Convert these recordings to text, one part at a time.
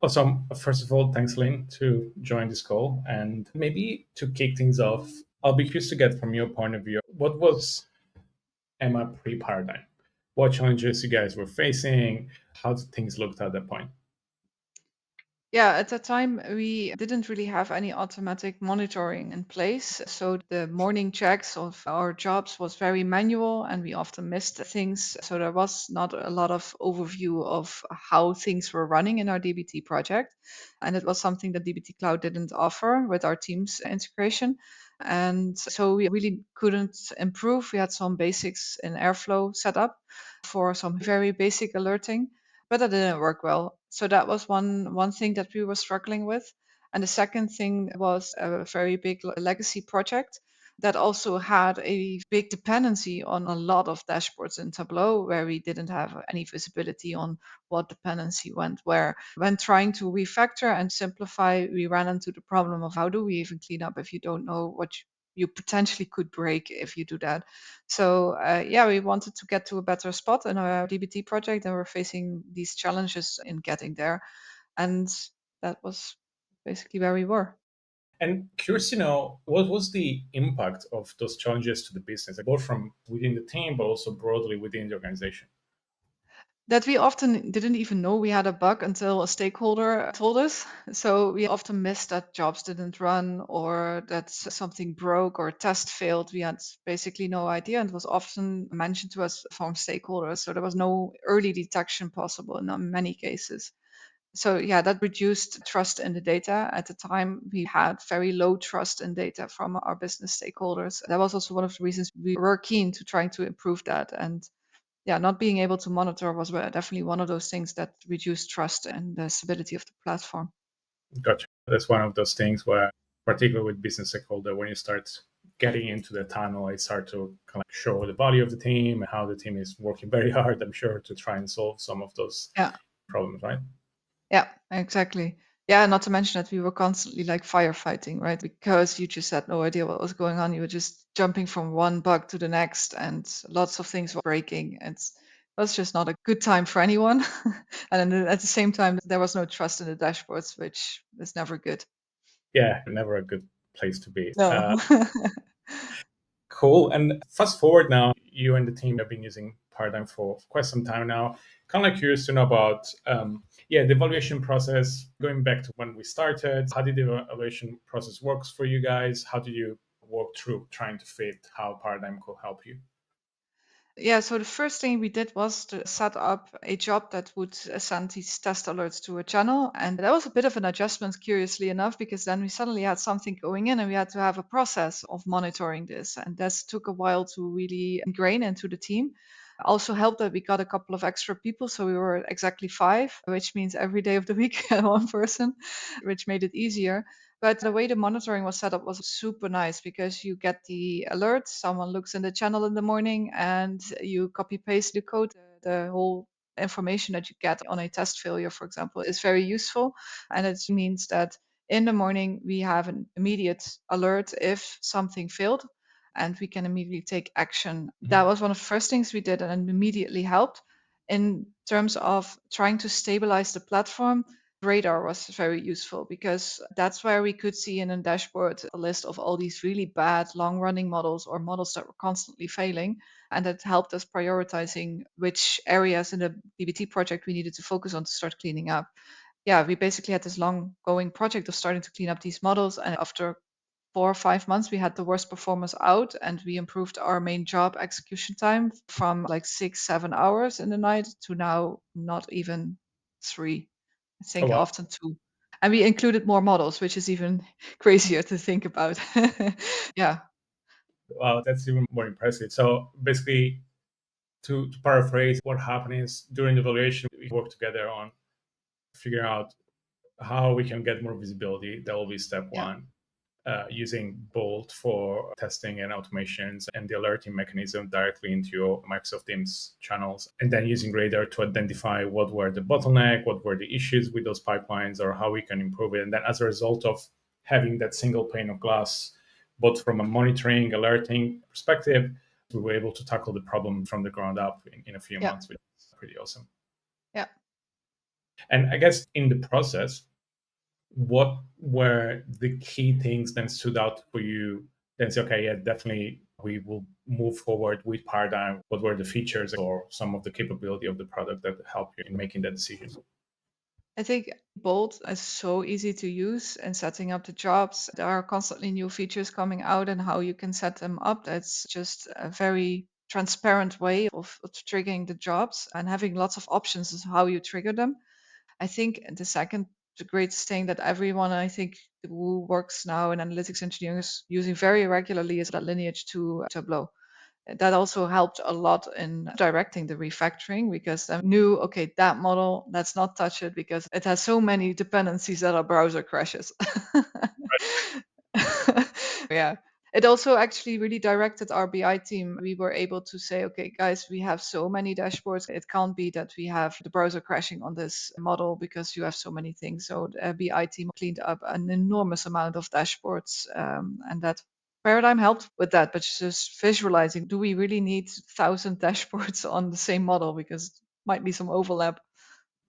Awesome. First of all, thanks, Lynn, to join this call. And maybe to kick things off, I'll be curious to get from your point of view, what was Emma pre-Paradigm? What challenges you guys were facing? How did things looked at that point? Yeah, at that time, we didn't really have any automatic monitoring in place. So the morning checks of our jobs was very manual and we often missed things. So there was not a lot of overview of how things were running in our DBT project. And it was something that DBT Cloud didn't offer with our Teams integration. And so we really couldn't improve. We had some basics in Airflow set up for some very basic alerting, but that didn't work well. So that was one thing that we were struggling with. And the second thing was a very big legacy project that also had a big dependency on a lot of dashboards in Tableau where we didn't have any visibility on what dependency went where. When trying to refactor and simplify, we ran into the problem of how do we even clean up if you don't know what you potentially could break if you do that. So yeah, we wanted to get to a better spot in our DBT project, and we're facing these challenges in getting there. And that was basically where we were. And curious to know, what was the impact of those challenges to the business, both from within the team, but also broadly within the organization? That we often didn't even know we had a bug until a stakeholder told us. So we often missed that jobs didn't run or that something broke or a test failed. We had basically no idea, and it was often mentioned to us from stakeholders. So there was no early detection possible in many cases. So yeah, that reduced trust in the data. At the time, we had very low trust in data from our business stakeholders. That was also one of the reasons we were keen to trying to improve that. And yeah, not being able to monitor was definitely one of those things that reduced trust and the stability of the platform. Gotcha. That's one of those things where, particularly with business stakeholder, when you start getting into the tunnel, it start to kind of show the value of the team and how the team is working very hard, I'm sure, to try and solve some of those Yeah, problems, right? yeah, exactly. Yeah, not to mention that we were constantly like firefighting, right? Because you just had no idea what was going on. You were just jumping from one bug to the next, and lots of things were breaking. And it was just not a good time for anyone. And then at the same time, there was no trust in the dashboards, which is never good. Yeah, never a good place to be. No. Cool. And fast forward now, you and the team have been using Paradigm for quite some time now. Kind of curious to know about, the evaluation process. Going back to when we started, how did the evaluation process works for you guys? How did you work through trying to fit how Paradigm could help you? Yeah, so the first thing we did was to set up a job that would send these test alerts to a channel. And that was a bit of an adjustment, curiously enough, because then we suddenly had something going in and we had to have a process of monitoring this. And that took a while to really ingrain into the team. Also helped that we got a couple of extra people. So we were exactly five, which means every day of the week, one person, which made it easier. But the way the monitoring was set up was super nice because you get the alert, someone looks in the channel in the morning, and you copy paste the code. The whole information that you get on a test failure, for example, is very useful. And it means that in the morning, we have an immediate alert if something failed, and we can immediately take action. That was one of the first things we did, and it immediately helped. In terms of trying to stabilize the platform, radar was very useful because that's where we could see in a dashboard a list of all these really bad long running models or models that were constantly failing. And that helped us prioritizing which areas in the DBT project we needed to focus on to start cleaning up. Yeah, we basically had this long going project of starting to clean up these models. And after 4 or 5 months, we had the worst performance out and we improved our main job execution time from like 6, 7 hours in the night to now not even three. I Oh, think wow. often two. And we included more models, which is even crazier to think about. Yeah. Wow, that's even more impressive. So basically, to paraphrase, what happened is during the evaluation, we worked together on figuring out how we can get more visibility. That will be step Yeah. one. Using Bolt for testing and automations and the alerting mechanism directly into your Microsoft Teams channels. And then using Radar to identify what were the bottleneck, what were the issues with those pipelines, or how we can improve it. And then as a result of having that single pane of glass, both from a monitoring, alerting perspective, we were able to tackle the problem from the ground up in a few Yeah. months, which is pretty awesome. Yeah. And I guess in the process, what were the key things that stood out for you? Then say, okay, yeah, definitely we will move forward with Paradigm. What were the features or some of the capability of the product that helped you in making that decision? I think Bolt is so easy to use and setting up the jobs. There are constantly new features coming out and how you can set them up. That's just a very transparent way of triggering the jobs and having lots of options as how you trigger them. I think the second, the greatest thing that everyone I think who works now in analytics engineering is using very regularly is that Lineage to Tableau. That also helped a lot in directing the refactoring because I knew, okay, that model, let's not touch it because it has so many dependencies that our browser crashes. Yeah. It also actually really directed our BI team. We were able to say, okay, guys, we have so many dashboards. It can't be that we have the browser crashing on this model because you have so many things. So the BI team cleaned up an enormous amount of dashboards, and that Paradigm helped with that. But just visualizing, do we really need 1,000 dashboards on the same model because might be some overlap?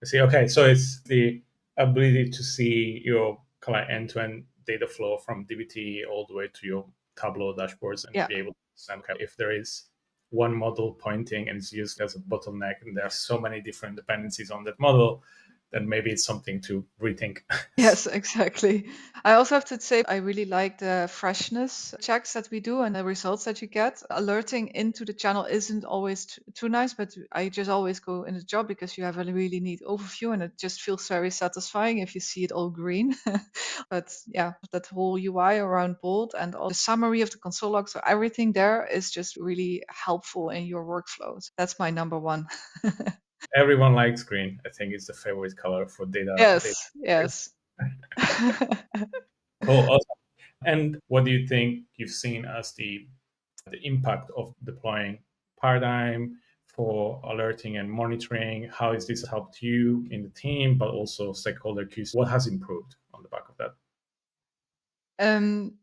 I see. Okay, so it's the ability to see your kind of end-to-end data flow from DBT all the way to your Tableau dashboards and to Yeah. be able to understand, okay, if there is one model pointing and it's used as a bottleneck and there are so many different dependencies on that model, then maybe it's something to rethink. Yes, exactly. I also have to say I really like the freshness checks that we do and the results that you get. Alerting into the channel isn't always too nice, but I just always go in the job because you have a really neat overview and it just feels very satisfying if you see it all green. But yeah, that whole UI around Bold and all the summary of the console log, so everything there is just really helpful in your workflows. That's my number one. Everyone likes green. I think it's the favorite color for data. Yes, yes. Cool. Awesome. And what do you think you've seen as the impact of deploying Paradigm for alerting and monitoring? How has this helped you in the team, but also stakeholder queues? What has improved on the back of that? Um,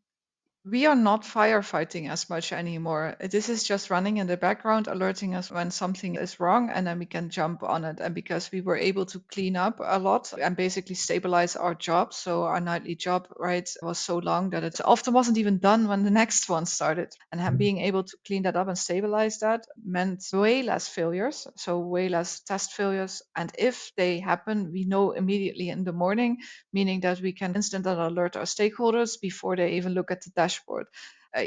We are not firefighting as much anymore. This is just running in the background, alerting us when something is wrong, and then we can jump on it. And because we were able to clean up a lot and basically stabilize our job, so our nightly job, right, was so long that it often wasn't even done when the next one started. And being able to clean that up and stabilize that meant way less failures, so way less test failures. And if they happen, we know immediately in the morning, meaning that we can instant alert our stakeholders before they even look at the dashboard.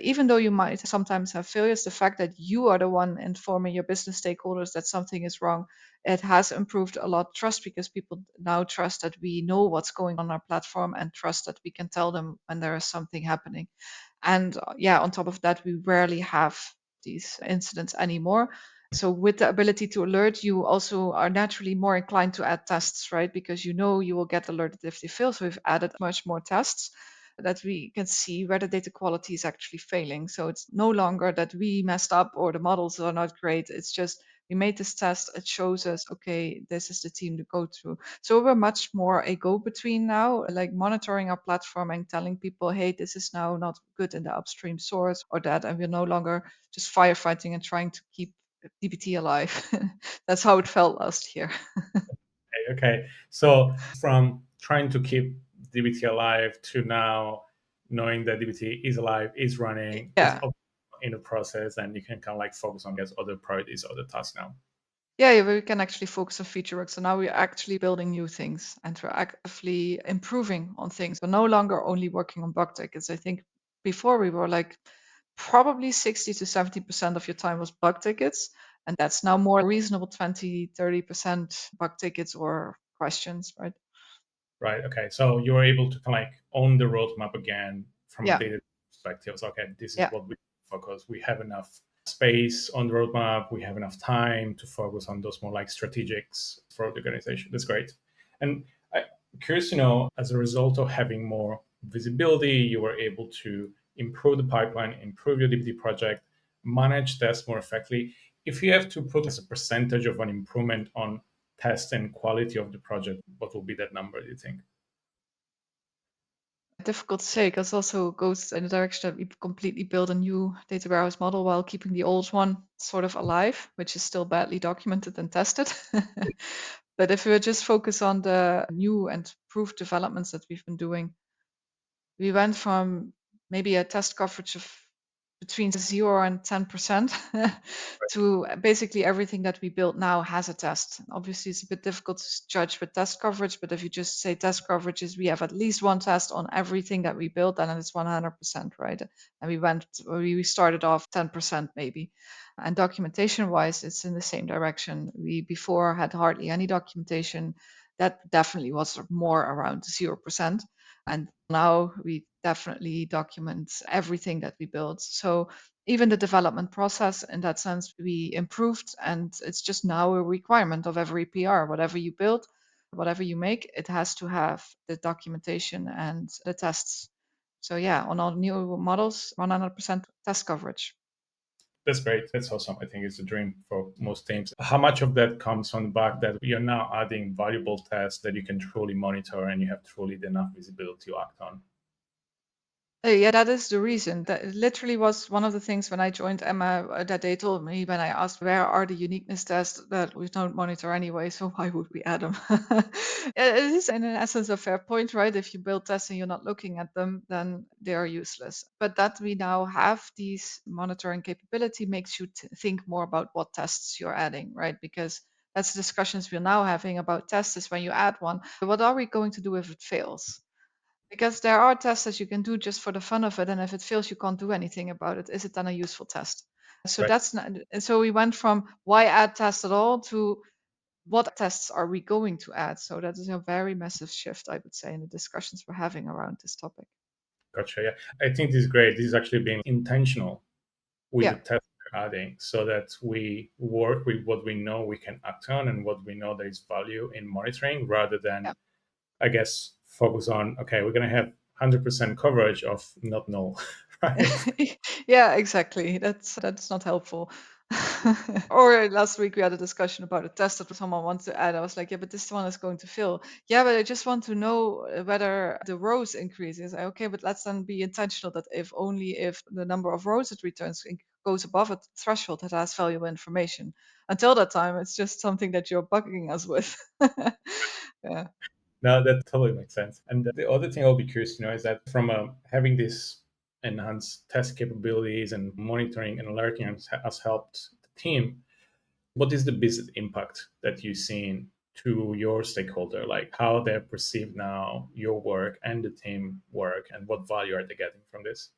Even though you might sometimes have failures, the fact that you are the one informing your business stakeholders that something is wrong, it has improved a lot trust because people now trust that we know what's going on our platform and trust that we can tell them when there is something happening. And yeah, on top of that, we rarely have these incidents anymore. So with the ability to alert, you also are naturally more inclined to add tests, right? Because you know you will get alerted if they fail. So we've added much more tests that we can see where the data quality is actually failing. So it's no longer that we messed up or the models are not great. It's just we made this test. It shows us, okay, this is the team to go to. So we're much more a go-between now, like monitoring our platform and telling people, hey, this is now not good in the upstream source or that. And we're no longer just firefighting and trying to keep DBT alive. That's how it felt last year. Okay. So from trying to keep DBT alive to now knowing that DBT is alive, is running, is Yeah. up in the process, and you can kind of like focus on, I guess, other priorities, other tasks now. Yeah, yeah, we can actually focus on feature work. So now we're actually building new things and we're actively improving on things. We're no longer only working on bug tickets. I think before we were like probably 60 to 70% of your time was bug tickets. And that's now more reasonable 20, 30% bug tickets or questions, right? Right. Okay. So you were able to kind of like own the roadmap again from a Yeah, data perspective. So, okay, this is yeah. what we focus. We have enough space on the roadmap. We have enough time to focus on those more like strategics for the organization. That's great. And I'm curious to know, as a result of having more visibility, you were able to improve the pipeline, improve your DBT project, manage tests more effectively. If you have to put as a percentage of an improvement on test and quality of the project, what will be that number, do you think? Difficult to say because also goes in the direction that we completely build a new data warehouse model while keeping the old one sort of alive, which is still badly documented and tested. But if we were just focus on the new and improved developments that we've been doing, we went from maybe a test coverage of between 0 and 10% to basically everything that we build now has a test. Obviously, it's a bit difficult to judge with test coverage, but if you just say test coverage is we have at least one test on everything that we build, then it's 100%, right? And we started off 10% maybe. And documentation wise, it's in the same direction. We before had hardly any documentation. That definitely was more around 0%. And now we definitely document everything that we build. So even the development process, in that sense, we improved, and it's just now a requirement of every PR. Whatever you build, whatever you make, it has to have the documentation and the tests. So yeah, on all new models, 100% test coverage. That's great. That's awesome. I think it's a dream for most teams. How much of that comes from the back that you're now adding valuable tests that you can truly monitor and you have truly enough visibility to act on? Yeah, that is the reason. That literally was one of the things when I joined Emma that they told me when I asked where are the uniqueness tests that we don't monitor anyway, so why would we add them? It is in essence a fair point, right? If you build tests and you're not looking at them, then they are useless. But that we now have these monitoring capability makes you think more about what tests you're adding, right? Because that's the discussions we're now having about tests is when you add one, what are we going to do if it fails? Because there are tests that you can do just for the fun of it, and if it fails, you can't do anything about it. Is it then a useful test? So Right. that's not, and so we went from why add tests at all to what tests are we going to add? So that is a very massive shift, I would say, in the discussions we're having around this topic. Gotcha. Yeah. I think this is great. This is actually being intentional with the Yeah, test we're adding so that we work with what we know we can act on and what we know there is value in monitoring rather than, yeah. I guess, focus on, okay, we're going to have 100% coverage of not null, right? Yeah, exactly. That's not helpful. Or last week we had a discussion about a test that someone wants to add. I was like, yeah, but this one is going to fail. Yeah, but I just want to know whether the rows increases. Okay, but let's then be intentional that if only if the number of rows it returns goes above a threshold that has valuable information. Until that time, it's just something that you're bugging us with. Yeah. No, that totally makes sense. And the other thing I'll be curious to know is that from having this enhanced test capabilities and monitoring and alerting has helped the team, what is the business impact that you've seen to your stakeholder? Like how they perceive now your work and the team work, and what value are they getting from this?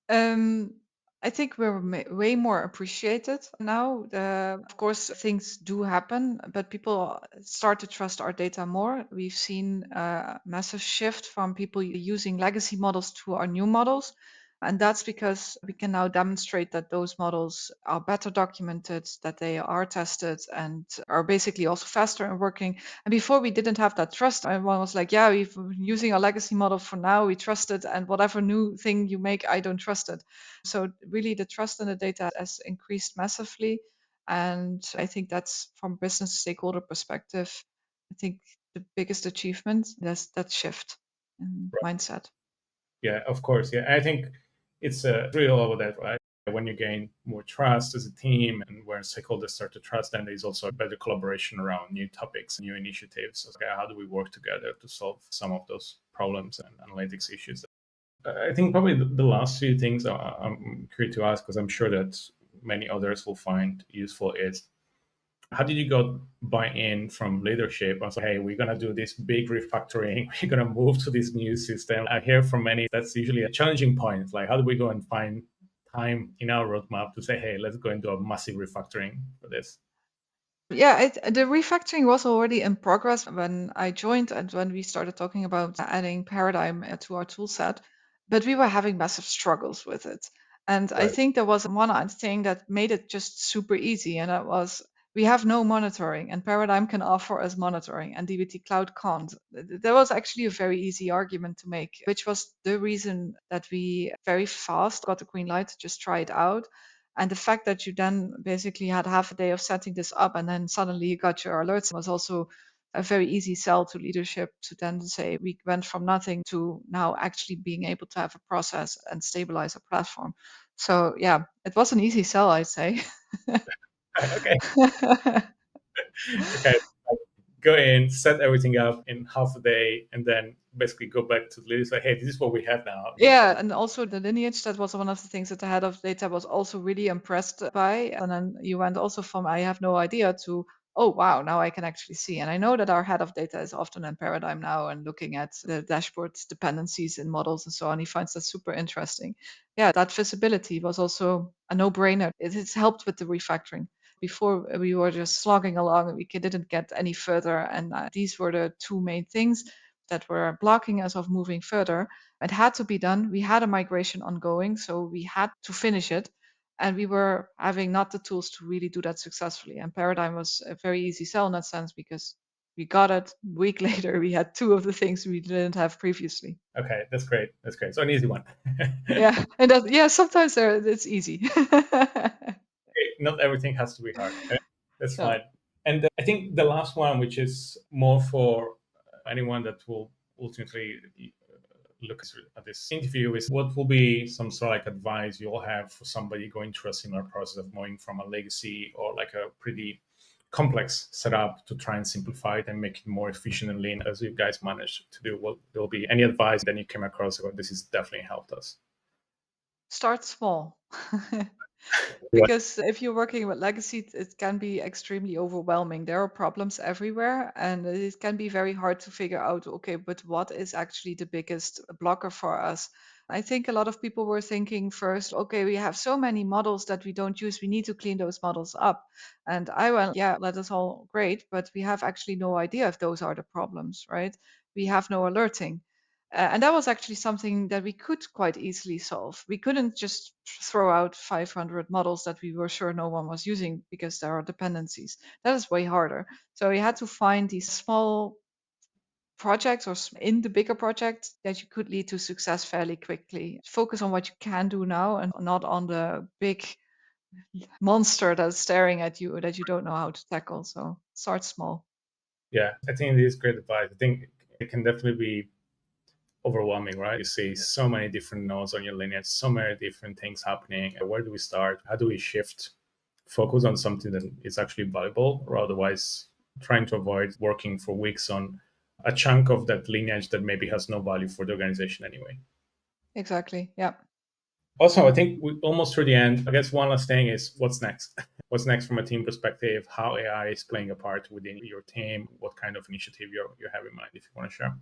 Um, I think we're way more appreciated now. Of course, things do happen, but people start to trust our data more. We've seen a massive shift from people using legacy models to our new models. And that's because we can now demonstrate that those models are better documented, that they are tested, and are basically also faster in working. And before we didn't have that trust. Everyone was like, yeah, we've been using a legacy model for now, we trust it, and whatever new thing you make, I don't trust it. So really the trust in the data has increased massively. And I think that's from business stakeholder perspective, I think the biggest achievement is that shift in mindset. Yeah, of course. Yeah, I think it's really all about that, right? When you gain more trust as a team and where stakeholders start to trust, then there's also better collaboration around new topics, new initiatives. Okay, how do we work together to solve some of those problems and analytics issues? I think probably the last few things I'm curious to ask, because I'm sure that many others will find useful, is how did you got buy-in from leadership? I was like, hey, we're gonna do this big refactoring. We're gonna move to this new system. I hear from many that's usually a challenging point. Like, how do we go and find time in our roadmap to say, hey, let's go and do a massive refactoring for this? Yeah, the refactoring was already in progress when I joined and when we started talking about adding Paradigm to our tool set, but we were having massive struggles with it. And I Right. think there was one thing that made it just super easy, and that was we have no monitoring, and Paradigm can offer us monitoring, and DBT Cloud can't. There was actually a very easy argument to make, which was the reason that we very fast got the green light to just try it out. And the fact that you then basically had half a day of setting this up and then suddenly you got your alerts was also a very easy sell to leadership to then say we went from nothing to now actually being able to have a process and stabilize a platform. So yeah, it was an easy sell, I'd say. Okay. Okay. go in, set everything up in half a day, and then basically go back to the leader and say, hey, this is what we have now. Here's Yeah, what. and also the lineage, that was one of the things that the head of data was also really impressed by. And then you went also from I have no idea to, oh wow, now I can actually see. And I know that our head of data is often in Paradigm now and looking at the dashboards dependencies in models and so on. He finds that super interesting. Yeah, that visibility was also a no-brainer. It has helped with the refactoring. Before we were just slogging along, we didn't get any further, and these were the two main things that were blocking us of moving further. It had to be done. We had a migration ongoing, so we had to finish it. And we were having not the tools to really do that successfully. And Paradigm was a very easy sell in that sense because we got it. A week later, we had two of the things we didn't have previously. Okay, that's great. That's great. So an easy one. Yeah, and that, yeah, sometimes it's easy. Not everything has to be hard. That's No. fine. And I think the last one, which is more for anyone that will ultimately look at this interview, is what will be some sort of like advice you'll have for somebody going through a similar process of moving from a legacy or like a pretty complex setup to try and simplify it and make it more efficient and lean as you guys managed to do. Will there will be any advice that you came across about this has definitely helped us? Start small. What? Because if you're working with legacy, it can be extremely overwhelming. There are problems everywhere, and it can be very hard to figure out, okay, but what is actually the biggest blocker for us? I think a lot of people were thinking first, okay, we have so many models that we don't use, we need to clean those models up. And I went, yeah, that is all great, but we have actually no idea if those are the problems, right? We have no alerting. And that was actually something that we could quite easily solve. We couldn't just throw out 500 models that we were sure no one was using because there are dependencies. That is way harder. So we had to find these small projects or in the bigger project that you could lead to success fairly quickly. Focus on what you can do now and not on the big monster that's staring at you that you don't know how to tackle. So start small. Yeah, I think it is great advice. I think it can definitely be overwhelming, right? You see so many different nodes on your lineage, so many different things happening. Where do we start? How do we shift focus on something that is actually valuable, or otherwise trying to avoid working for weeks on a chunk of that lineage that maybe has no value for the organization anyway? Exactly. Yeah. Also, I think we almost through the end. I guess one last thing is what's next? What's next from a team perspective? How AI is playing a part within your team? What kind of initiative you have in mind, if you want to share?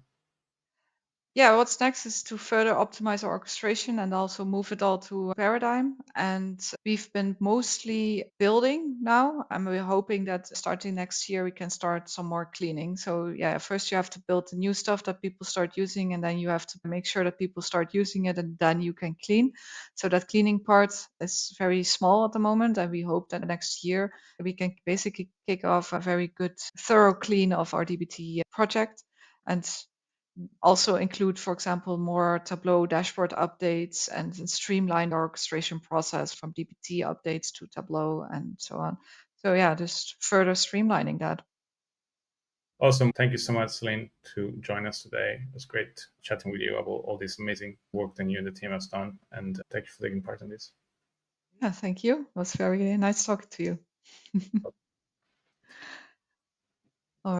Yeah, what's next is to further optimize our orchestration and also move it all to Paradigm. And we've been mostly building now, and we're hoping that starting next year we can start some more cleaning. So yeah, first you have to build the new stuff that people start using, and then you have to make sure that people start using it, and then you can clean. So that cleaning part is very small at the moment, and we hope that next year we can basically kick off a very good, thorough clean of our DBT project. And also include, for example, more Tableau dashboard updates and streamline the orchestration process from DBT updates to Tableau and so on. So yeah, just further streamlining that. Awesome. Thank you so much, Celine, to join us today. It was great chatting with you about all this amazing work that you and the team has done. And thank you for taking part in this. Yeah, thank you. It was very nice talking to you.